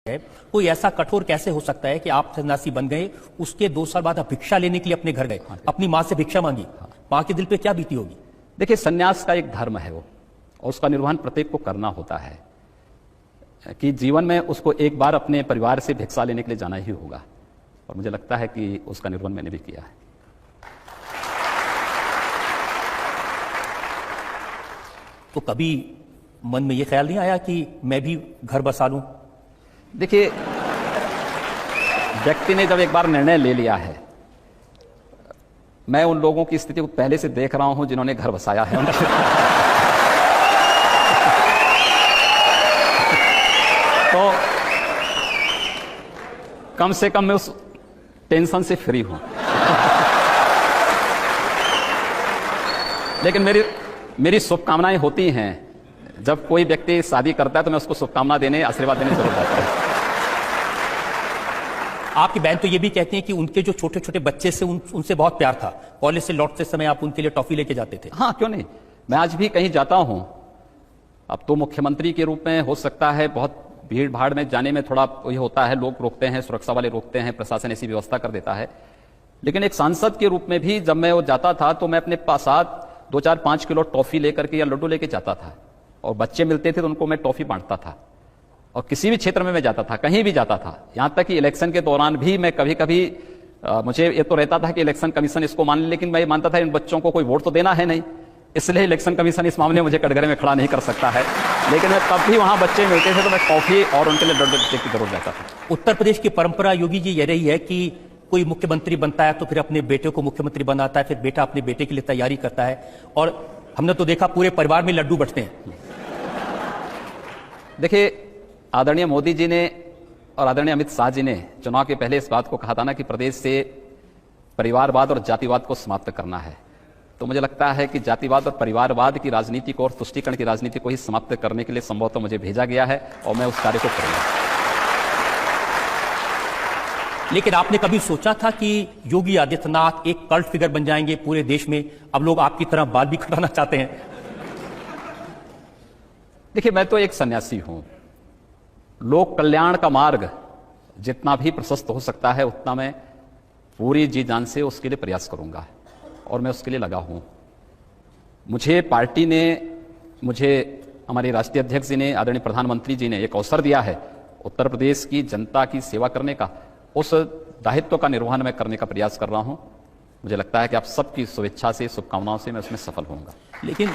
है, कोई ऐसा कठोर कैसे हो सकता है कि आप सन्यासी बन गए, उसके 2 साल बाद आप भिक्षा लेने के लिए अपने घर गए, अपनी मां से भिक्षा मांगी, मां के दिल पे क्या बीती होगी? देखिए, सन्यास का एक धर्म है वो, और उसका निर्वहन प्रत्येक को करना होता है कि जीवन में उसको एक बार अपने परिवार से भिक्षा लेने के लिए जाना ही होगा, और मुझे लगता है कि उसका निर्वहन मैंने भी किया है। तो कभी मन में यह ख्याल नहीं आया कि मैं भी घर बसा लूं? देखिए, व्यक्ति ने जब एक बार निर्णय ले लिया है, मैं उन लोगों की स्थिति को पहले से देख रहा हूं जिन्होंने घर बसाया है। तो कम से कम मैं उस टेंशन से फ्री हूं। लेकिन मेरी शुभकामनाएं होती हैं, जब कोई व्यक्ति शादी करता है तो मैं उसको शुभकामना देने, आशीर्वाद देने जरूर जाता हूं। आपकी बहन तो ये भी कहती हैं कि उनके जो छोटे छोटे बच्चे से उनसे बहुत प्यार था, कॉलेज से लौटते समय आप उनके लिए टॉफी लेके जाते थे। हाँ, क्यों नहीं, मैं आज भी कहीं जाता हूं। अब तो मुख्यमंत्री के रूप में हो सकता है बहुत भीड़ भाड़ में जाने में थोड़ा ये होता है, लोग रोकते हैं, सुरक्षा वाले रोकते हैं, प्रशासन ऐसी व्यवस्था कर देता है। लेकिन एक सांसद के रूप में भी जब मैं वो जाता था तो मैं अपने पास 2, 4, 5 किलो टॉफी लेकर के या लड्डू लेके जाता था, और बच्चे मिलते थे तो उनको मैं टॉफी बांटता था। और किसी भी क्षेत्र में मैं जाता था, कहीं भी जाता था, यहां तक कि इलेक्शन के दौरान भी मैं कभी कभी मुझे ये तो रहता था कि इलेक्शन कमीशन इसको मान ले, लेकिन मैं ये मानता था इन बच्चों को कोई वोट तो देना है नहीं, इसलिए इलेक्शन कमीशन इस मामले में मुझे कटघरे में खड़ा नहीं कर सकता है। लेकिन मैं तब भी वहां बच्चे मिलते थे तो मैं टॉफी और उनके लिए लड्डू की जरूर जाता था। उत्तर प्रदेश की परंपरा योगी जी ये रही है कि कोई मुख्यमंत्री बनता है तो फिर अपने बेटे को मुख्यमंत्री बनाता है, फिर बेटा अपने बेटे के लिए तैयारी करता है, और हमने तो देखा पूरे परिवार में लड्डू बंटते हैं। देखिए, आदरणीय मोदी जी ने और आदरणीय अमित शाह जी ने चुनाव के पहले इस बात को कहा था ना कि प्रदेश से परिवारवाद और जातिवाद को समाप्त करना है। तो मुझे लगता है कि जातिवाद और परिवारवाद की राजनीति को और तुष्टीकरण की राजनीति को ही समाप्त करने के लिए संभवतः मुझे भेजा गया है, और मैं उस कार्य को करूंगा। लेकिन आपने कभी सोचा था कि योगी आदित्यनाथ एक कल्ट फिगर बन जाएंगे पूरे देश में, अब लोग आपकी तरह बाल भी कटाना चाहते हैं? देखिए, मैं तो एक सन्यासी हूं। लोक कल्याण का मार्ग जितना भी प्रशस्त हो सकता है उतना मैं पूरी जी जान से उसके लिए प्रयास करूंगा, और मैं उसके लिए लगा हूं। मुझे पार्टी ने, मुझे हमारे राष्ट्रीय अध्यक्ष जी ने, आदरणीय प्रधानमंत्री जी ने एक अवसर दिया है उत्तर प्रदेश की जनता की सेवा करने का। उस दायित्व का निर्वहन मैं करने का प्रयास कर रहा हूं। मुझे लगता है कि आप सबकी शुभेच्छा से, शुभकामनाओं से मैं उसमें सफल होऊंगा। लेकिन